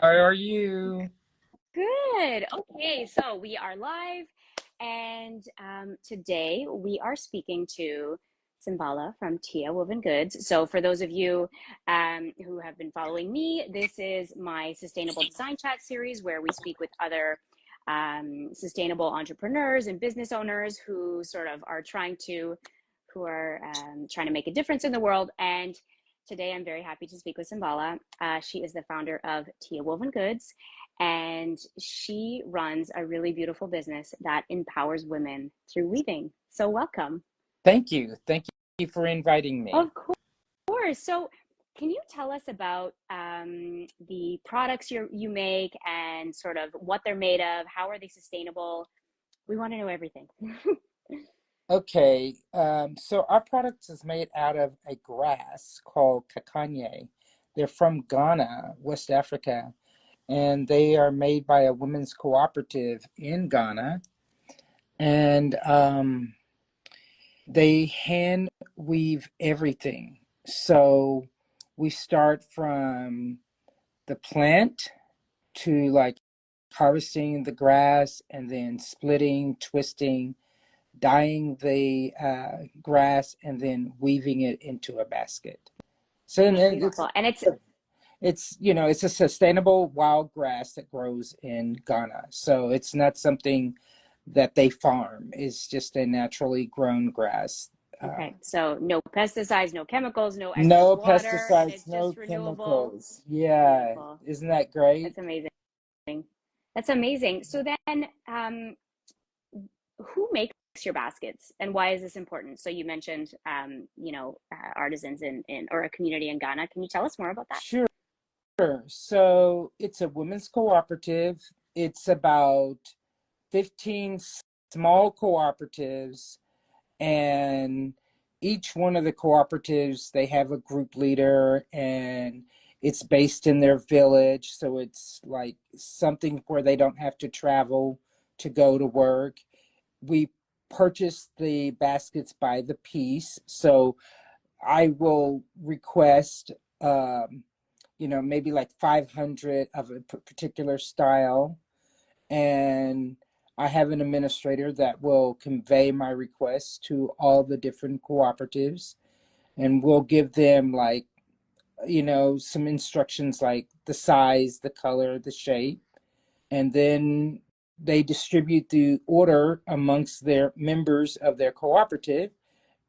How are you? Good. Okay, so we are live, and today we are speaking to Simbala from Tia Woven Goods. So, for those of you who have been following me, this is my Sustainable Design Chat series where we speak with other sustainable entrepreneurs and business owners who are trying to make a difference in the world. And today I'm very happy to speak with Simbala. She is the founder of Tia Woven Goods, and she runs a really beautiful business that empowers women through weaving. So welcome. Thank you. Thank you for inviting me. Of course. So can you tell us about the products you make and sort of what they're made of? How are they sustainable? We want to know everything. Okay, so our product is made out of a grass called kakanye. They're from Ghana, West Africa, and they are made by a women's cooperative in Ghana. And they hand weave everything. So we start from the plant to like harvesting the grass and then splitting, twisting, dyeing the grass, and then weaving it into a basket. So and Beautiful. And it's a sustainable wild grass that grows in Ghana. So it's not something that they farm. It's just a naturally grown grass. okay. So no pesticides, no chemicals, no excess No water, and pesticides, it's no just renewable. chemicals. Yeah, Beautiful. isn't that great? That's amazing. That's amazing. So then, who makes your baskets, and why is this important? So you mentioned, artisans in or a community in Ghana. Can you tell us more about that? Sure. So it's a women's cooperative. It's about 15 small cooperatives, and each one of the cooperatives, they have a group leader, and it's based in their village. So it's like something where they don't have to travel to go to work. We purchase the baskets by the piece. So I will request, maybe like 500 of a particular style, and I have an administrator that will convey my requests to all the different cooperatives, and we'll give them like, some instructions like the size, the color, the shape, and then they distribute the order amongst their members of their cooperative,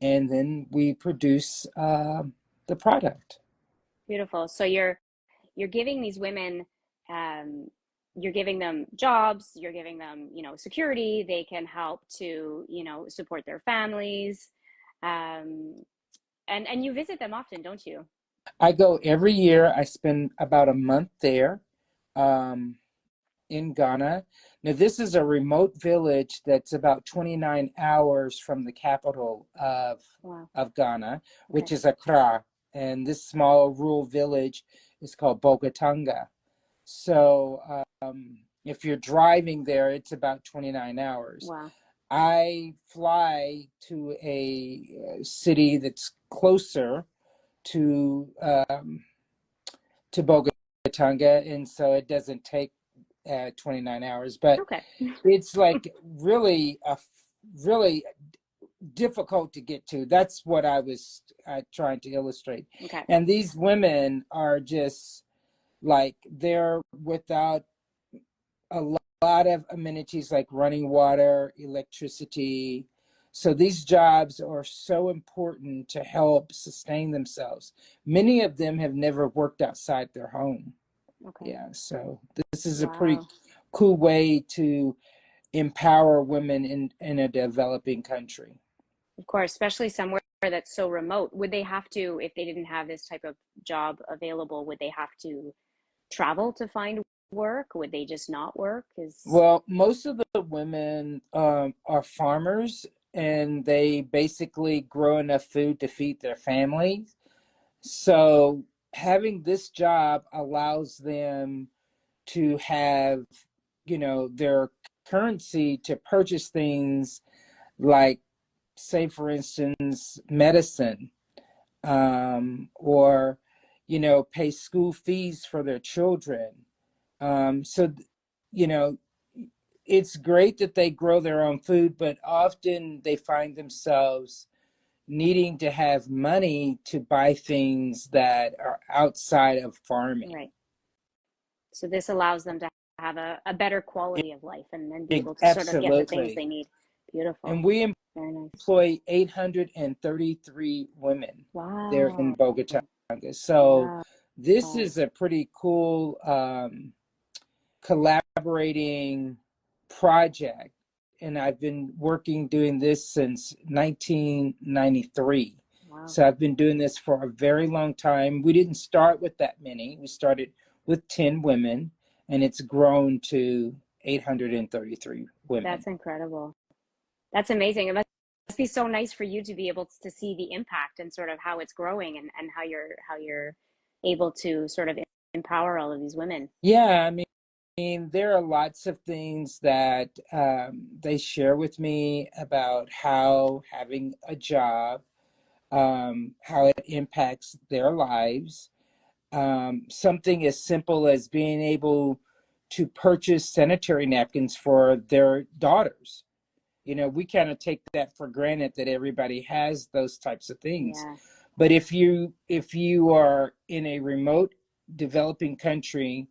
and then we produce the product. Beautiful. So you're giving these women, um, you're giving them jobs, you're giving them, security. They can help to, support their families, um, and you visit them often, don't you? I go every year. I spend about a month there, um, in Ghana. Now, this is a remote village that's about 29 hours from the capital Wow. of Ghana, Okay. which is Accra. And this small rural village is called Bogatanga. So if you're driving there, it's about 29 hours. Wow. I fly to a city that's closer to Bogatanga, and so it doesn't take 29 hours, but Okay. it's like really difficult to get to. That's what I was trying to illustrate. Okay. And these women are just like, they're without a lot of amenities like running water, electricity. So these jobs are so important to help sustain themselves. Many of them have never worked outside their home. Okay. Yeah, so this is a pretty Wow. cool way to empower women in a developing country. Of course, especially somewhere that's so remote. Would they have to, if they didn't have this type of job available, would they have to travel to find work? Would they just not work? Well, most of the women are farmers, and they basically grow enough food to feed their families. So having this job allows them to have, their currency to purchase things like, say, for instance, medicine, or, pay school fees for their children. So, you know, it's great that they grow their own food, but often they find themselves needing to have money to buy things that are outside of farming. Right. So this allows them to have a better quality of life and then be able to sort of get the things Absolutely. they need. Beautiful. And we Very nice. employ 833 women there in Wow. Bogota. So Wow. this is a pretty cool collaborating project. And I've been working doing this since 1993. Wow. So I've been doing this for a very long time. We didn't start with that many. We started with 10 women, and it's grown to 833 women. That's incredible. That's amazing. It must be so nice for you to be able to see the impact and sort of how it's growing and how you're able to sort of empower all of these women. Yeah, I mean, there are lots of things that they share with me about how having a job, how it impacts their lives. Something as simple as being able to purchase sanitary napkins for their daughters. We kind of take that for granted that everybody has those types of things. Yeah. But if you are in a remote developing country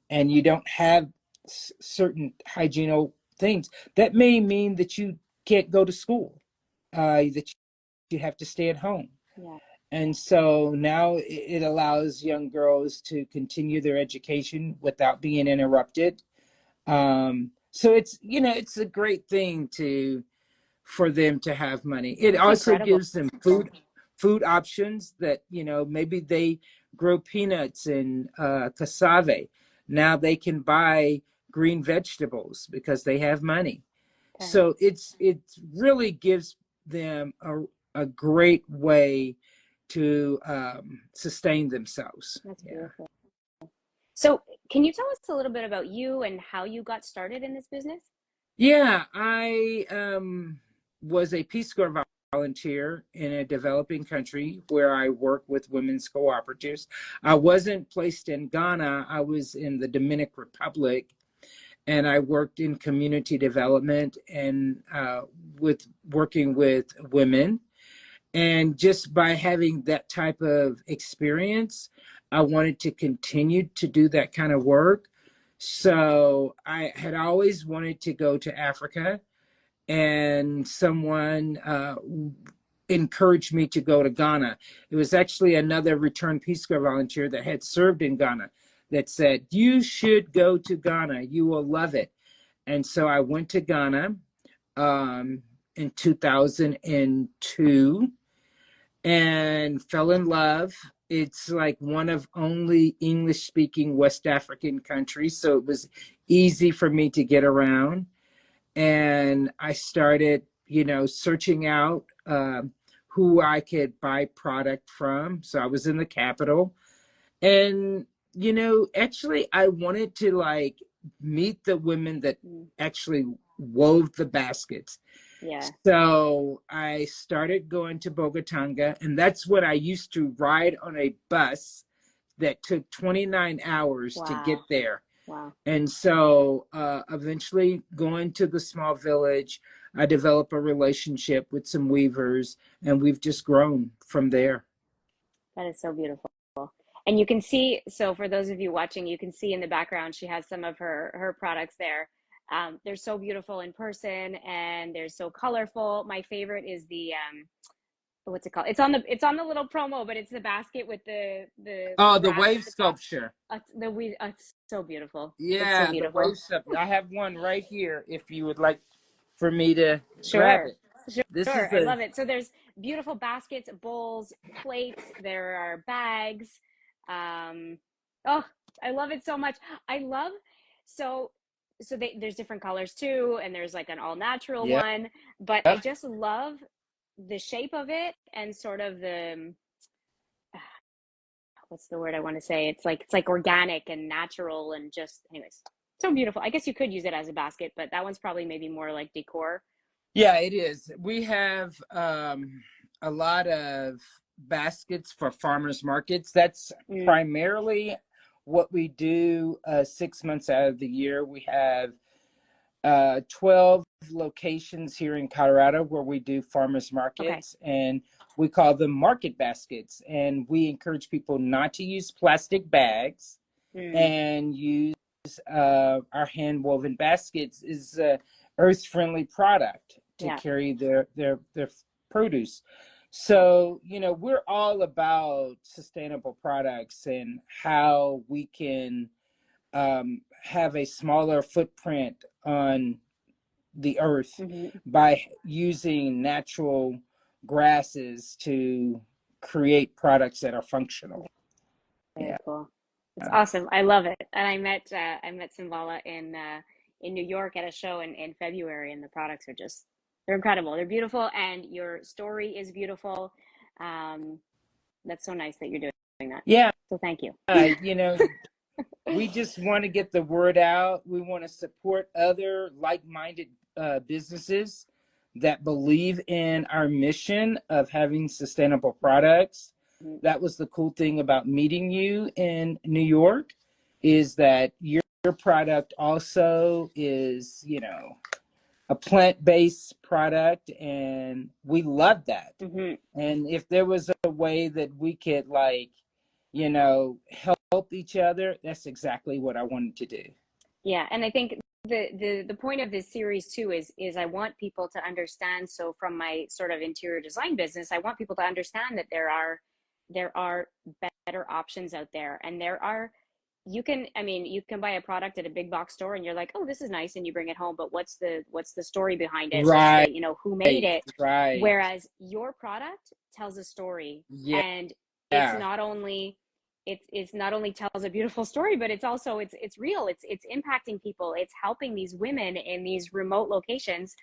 and you don't have certain hygienic things, that may mean that you can't go to school, that you have to stay at home. Yeah. And so now it allows young girls to continue their education without being interrupted. So it's a great thing for them to have money. It That's also incredible. gives them food options that, maybe they grow peanuts and cassave. Now they can buy green vegetables because they have money. Okay. So it really gives them a great way to sustain themselves. That's Yeah. beautiful. So, can you tell us a little bit about you and how you got started in this business? Yeah, I was a Peace Corps volunteer in a developing country where I work with women's cooperatives. I wasn't placed in Ghana, I was in the Dominican Republic, and I worked in community development and with working with women. And just by having that type of experience, I wanted to continue to do that kind of work. So I had always wanted to go to Africa, and someone encouraged me to go to Ghana. It was actually another returned Peace Corps volunteer that had served in Ghana that said, "You should go to Ghana. You will love it." And so I went to Ghana in 2002 and fell in love. It's like one of only English speaking West African countries, so it was easy for me to get around. And I started, searching out who I could buy product from. So I was in the capital. And, actually, I wanted to like meet the women that Mm. actually wove the baskets. Yeah. So I started going to Bogotanga, and that's when I used to ride on a bus that took 29 hours to get Wow. there. Wow. And so eventually going to the small village, I developed a relationship with some weavers, and we've just grown from there. That is so beautiful. And you can see, so for those of you watching, you can see in the background, she has some of her products there. They're so beautiful in person and they're so colorful. My favorite is the what's it called? It's on the little promo, but it's the basket with the Oh, the grass wave at the top. sculpture. It's so beautiful. It's so Yeah, the beautiful. wave sculpture. I have one right here if you would like for me to grab Sure. it. This Sure. is I a love it. So there's beautiful baskets, bowls, plates, there are bags. Um, oh, I love it so much. I love so there's different colors too, and there's like an all natural yeah. one, but I just love the shape of it and sort of the what's the word I want to say? It's like organic and natural and just anyways. So beautiful. I guess you could use it as a basket, but that one's probably maybe more like decor. Yeah, it is. We have a lot of baskets for farmers markets. That's Mm, primarily what we do 6 months out of the year. We have 12 locations here in Colorado where we do farmers Okay. markets, and we call them market baskets. And we encourage people not to use plastic bags Mm, and use our hand woven baskets. Is a earth friendly product to yeah. carry their produce. So, we're all about sustainable products and how we can have a smaller footprint on the earth Hmm. by using natural grasses to create products that are functional. Very Yeah. cool. It's awesome. I love it. And I met Simbala in New York at a show in February, and the products are just they're incredible. They're beautiful, and your story is beautiful. Um, that's so nice that you're doing that. Yeah. So thank you. You know, we just want to get the word out. We want to support other like-minded businesses that believe in our mission of having sustainable products. That was the cool thing about meeting you in New York, is that your product also is, a plant-based product, and we love that. Hmm. And if there was a way that we could, like, help each other, that's exactly what I wanted to do. Yeah, and I think the point of this series too is I want people to understand. So from my sort of interior design business, I want people to understand that there are better options out there, and there are you can I mean you can buy a product at a big box store and you're like, oh, this is nice, and you bring it home, but what's the story behind it? What's the Right, who made it? right. Whereas your product tells a story, Yeah, and it's yeah, not only it's not only tells a beautiful story, but it's also it's real. It's impacting people. It's helping these women in these remote locations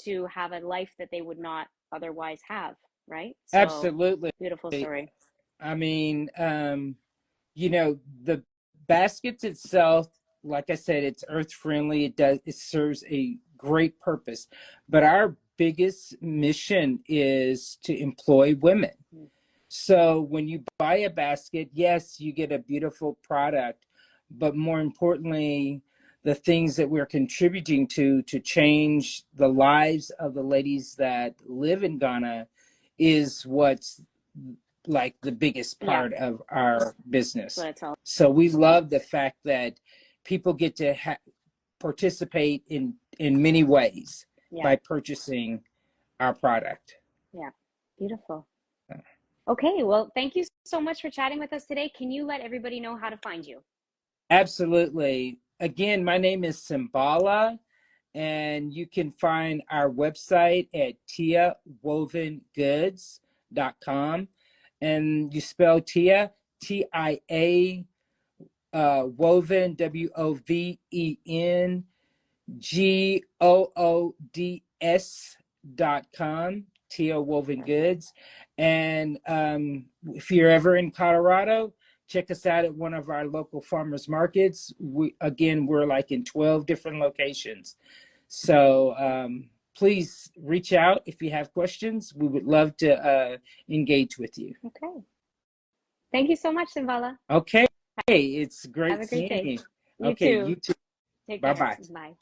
to have a life that they would not otherwise have, right? So absolutely. beautiful story. I mean, the baskets itself, like I said, it's earth friendly. It serves a great purpose. But our biggest mission is to employ women. So when you buy a basket, yes, you get a beautiful product, but more importantly, the things that we're contributing to change the lives of the ladies that live in Ghana is what's like the biggest Yeah, part of our that's what business. it's all. So we love the fact that people get to participate in many ways Yeah, by purchasing our product. yeah, beautiful. Okay, well, thank you so much for chatting with us today. Can you let everybody know how to find you? Absolutely. Again, my name is Simbala, and you can find our website at tiawovengoods.com. And you spell Tia, Tia, woven, WOVENGOODS.com, Tia Woven Perfect. Goods. And if you're ever in Colorado, check us out at one of our local farmers markets. We're like in 12 different locations. So please reach out if you have questions. We would love to engage with you. Okay. Thank you so much, Simbala. Okay. It's Have great a great seeing day. you. You Okay, too. you too. Take Bye care. bye. Bye.